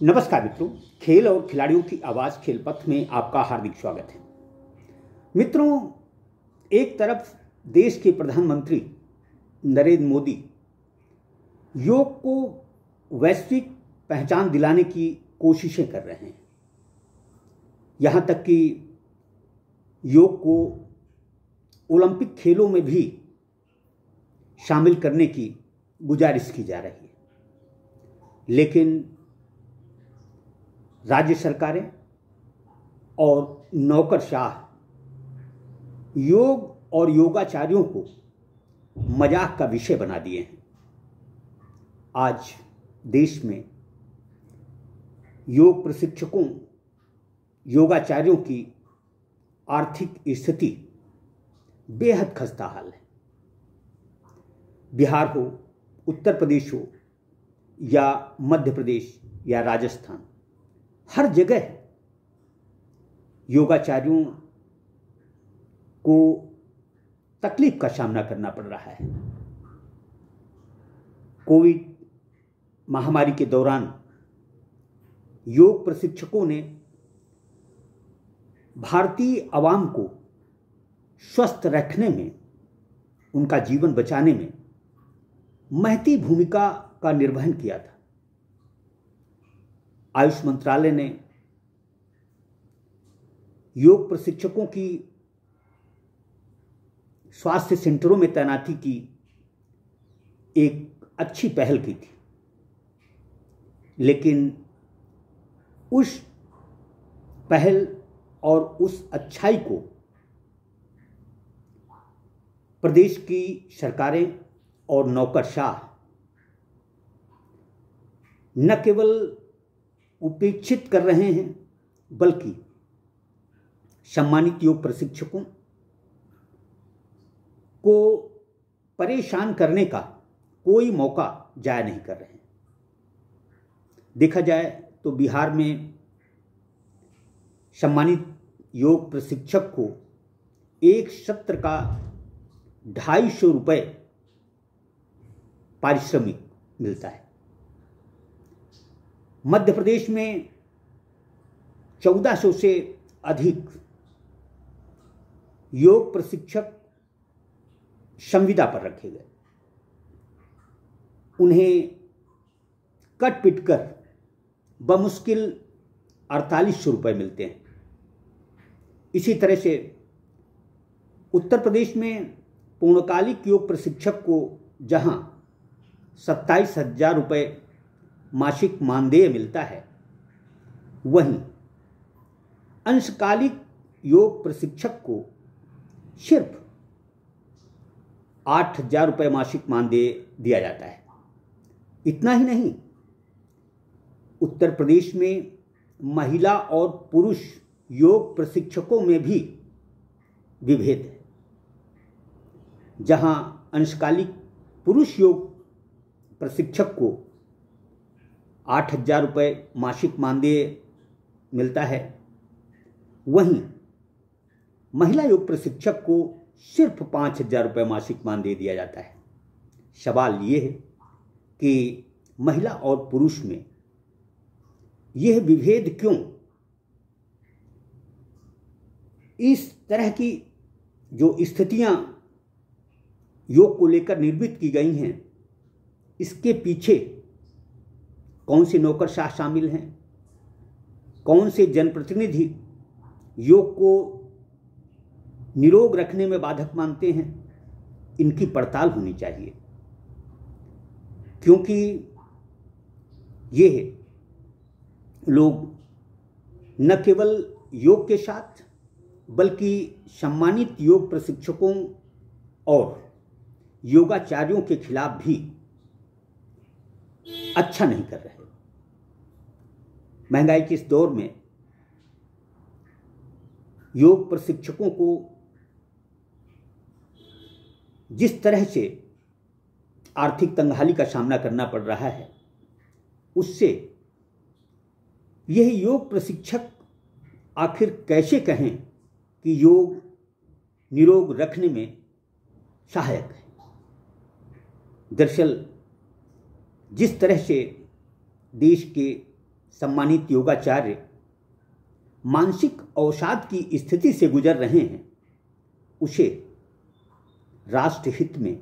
नमस्कार मित्रों, खेल और खिलाड़ियों की आवाज़ खेल पथ में आपका हार्दिक स्वागत है। मित्रों, एक तरफ देश के प्रधानमंत्री नरेंद्र मोदी योग को वैश्विक पहचान दिलाने की कोशिशें कर रहे हैं। यहाँ तक कि योग को ओलंपिक खेलों में भी शामिल करने की गुजारिश की जा रही है, लेकिन राज्य सरकारें और नौकरशाह योग और योगाचार्यों को मजाक का विषय बना दिए हैं। आज देश में योग प्रशिक्षकों, योगाचार्यों की आर्थिक स्थिति बेहद खस्ता हाल है। बिहार हो, उत्तर प्रदेश हो या मध्य प्रदेश या राजस्थान, हर जगह योगाचार्यों को तकलीफ का सामना करना पड़ रहा है। कोविड महामारी के दौरान योग प्रशिक्षकों ने भारतीय आवाम को स्वस्थ रखने में, उनका जीवन बचाने में महती भूमिका का निर्वहन किया था। आयुष मंत्रालय ने योग प्रशिक्षकों की स्वास्थ्य सेंटरों में तैनाती की एक अच्छी पहल की थी, लेकिन उस पहल और उस अच्छाई को प्रदेश की सरकारें और नौकरशाह न केवल उपेक्षित कर रहे हैं, बल्कि सम्मानित योग प्रशिक्षकों को परेशान करने का कोई मौका जाया नहीं कर रहे हैं। देखा जाए तो बिहार में सम्मानित योग प्रशिक्षक को एक सत्र का 250 रुपये पारिश्रमिक मिलता है। मध्य प्रदेश में 1400 से अधिक योग प्रशिक्षक संविदा पर रखे गए। उन्हें कट पिट कर बमुश्किल 4800 रुपये मिलते हैं। इसी तरह से उत्तर प्रदेश में पूर्णकालिक योग प्रशिक्षक को जहां 27,000 रुपये मासिक मानदेय मिलता है, वहीं अंशकालिक योग प्रशिक्षक को सिर्फ 8,000 रुपये मासिक मानदेय दिया जाता है। इतना ही नहीं, उत्तर प्रदेश में महिला और पुरुष योग प्रशिक्षकों में भी विभेद है। जहां अंशकालिक पुरुष योग प्रशिक्षक को 8,000 रुपये मासिक मानदेय मिलता है, वहीं महिला योग प्रशिक्षक को सिर्फ 5,000 रुपये मासिक मानदेय दिया जाता है। सवाल ये है कि महिला और पुरुष में यह विभेद क्यों? इस तरह की जो स्थितियां योग को लेकर निर्मित की गई हैं, इसके पीछे कौन से नौकरशाह शामिल हैं, कौन से जनप्रतिनिधि योग को निरोग रखने में बाधक मानते हैं, इनकी पड़ताल होनी चाहिए। क्योंकि ये लोग न केवल योग के साथ, बल्कि सम्मानित योग प्रशिक्षकों और योगाचार्यों के खिलाफ भी अच्छा नहीं कर रहे। महंगाई के इस दौर में योग प्रशिक्षकों को जिस तरह से आर्थिक तंगहाली का सामना करना पड़ रहा है, उससे यह योग प्रशिक्षक आखिर कैसे कहें कि योग निरोग रखने में सहायक है। दरअसल जिस तरह से देश के सम्मानित योगाचार्य मानसिक अवसाद की स्थिति से गुजर रहे हैं, उसे राष्ट्रहित में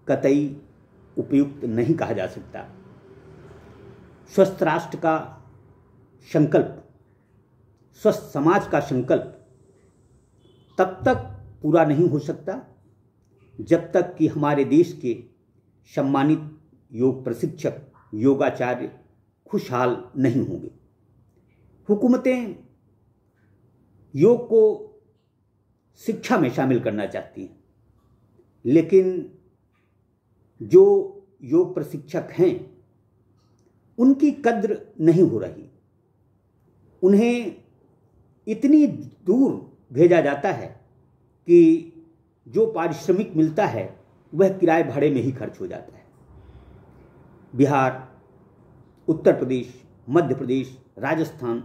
कतई उपयुक्त नहीं कहा जा सकता। स्वस्थ राष्ट्र का संकल्प, स्वस्थ समाज का संकल्प तब तक पूरा नहीं हो सकता जब तक कि हमारे देश के सम्मानित योग प्रशिक्षक, योगाचार्य खुशहाल नहीं होंगे। हुकूमतें योग को शिक्षा में शामिल करना चाहती हैं, लेकिन जो योग प्रशिक्षक हैं उनकी कद्र नहीं हो रही। उन्हें इतनी दूर भेजा जाता है कि जो पारिश्रमिक मिलता है वह किराए भाड़े में ही खर्च हो जाता है। बिहार, उत्तर प्रदेश, मध्य प्रदेश, राजस्थान,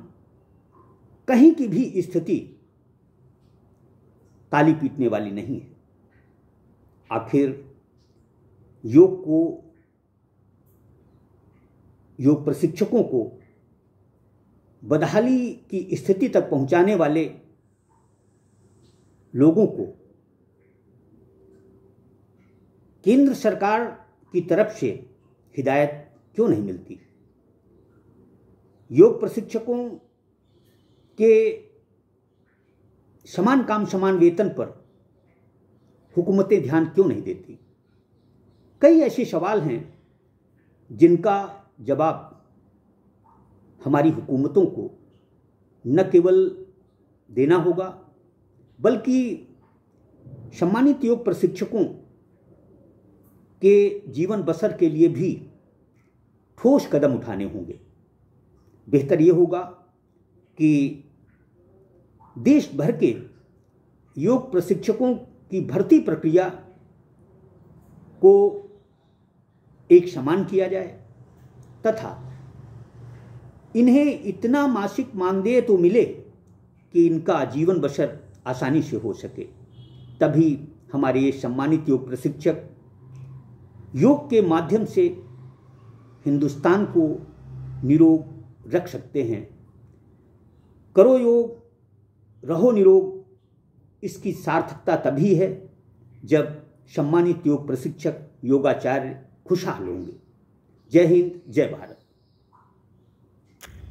कहीं की भी स्थिति ताली पीटने वाली नहीं है। आखिर योग प्रशिक्षकों को बदहाली की स्थिति तक पहुंचाने वाले लोगों को केंद्र सरकार की तरफ से हिदायत क्यों नहीं मिलती? योग प्रशिक्षकों के समान काम समान वेतन पर हुकूमतें ध्यान क्यों नहीं देती? कई ऐसे सवाल हैं जिनका जवाब हमारी हुकूमतों को न केवल देना होगा बल्कि सम्मानित योग प्रशिक्षकों के जीवन बसर के लिए भी ठोस कदम उठाने होंगे। बेहतर ये होगा कि देश भर के योग प्रशिक्षकों की भर्ती प्रक्रिया को एक समान किया जाए तथा इन्हें इतना मासिक मानदेय तो मिले कि इनका जीवन बसर आसानी से हो सके। तभी हमारे ये सम्मानित योग प्रशिक्षक योग के माध्यम से हिंदुस्तान को निरोग रख सकते हैं। करो योग, रहो निरोग, इसकी सार्थकता तभी है जब सम्मानित योग प्रशिक्षक, योगाचार्य खुशहाल होंगे। जय हिंद, जय भारत।